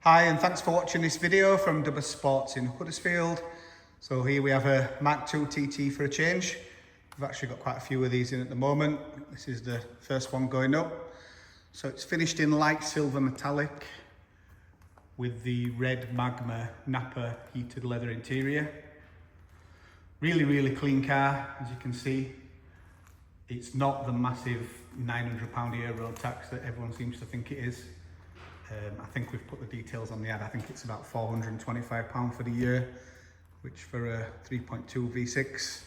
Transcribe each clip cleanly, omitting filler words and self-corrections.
Hi, and thanks for watching this video from Dubba Sports in Huddersfield. So here we have a Mark II TT for a change. We've actually got quite a few of these in at the moment. This is the first one going up. So it's finished in light silver metallic with the red magma nappa heated leather interior. Really clean car, as you can see. It's not the massive £900 a year road tax that everyone seems to think it is. I think we've put the details on the ad. I think it's about £425 for the year, which for a 3.2 V6,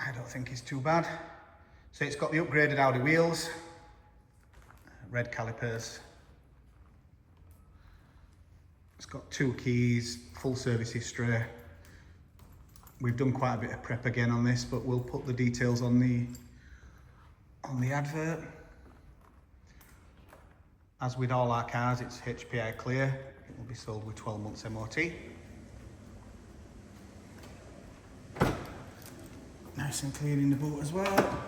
I don't think is too bad. So it's got the upgraded Audi wheels, red calipers. It's got 2 keys, full service history. We've done quite a bit of prep again on this, but we'll put the details on the advert. As with all our cars, it's HPI clear. It will be sold with 12 months MOT. Nice and clean in the boot as well.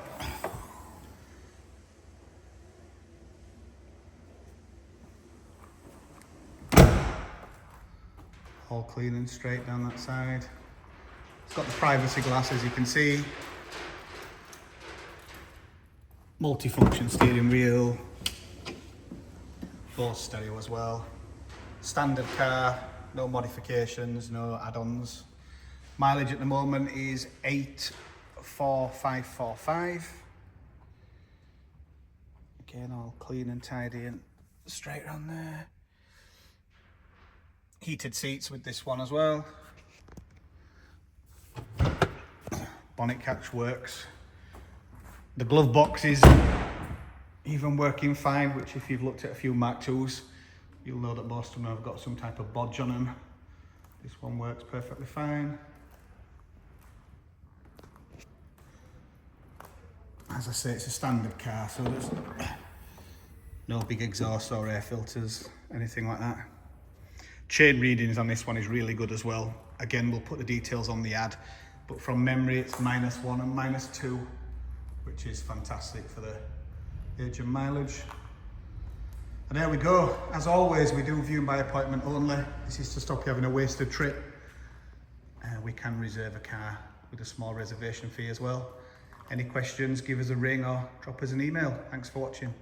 All clean and straight down that side. It's got the privacy glass, as you can see. Multifunction steering wheel. Bose stereo as well. Standard car, no modifications, no add-ons. Mileage at the moment is 84545. Again, all clean and tidy and straight around there. Heated seats with this one as well. Bonnet catch works. The glove box is even working fine, which if you've looked at a few Mark IIs, you'll know that most of them have got some type of bodge on them. This one works perfectly fine. As I say, it's a standard car, so there's no big exhaust or air filters, anything like that. Chain readings on this one is really good as well. Again, we'll put the details on the ad, but from memory it's -1 and -2, which is fantastic for the age and mileage. And there we go. As always, we do view by appointment only. This is to stop you having a wasted trip. We can reserve a car with a small reservation fee as well. Any questions, give us a ring or drop us an email. Thanks for watching.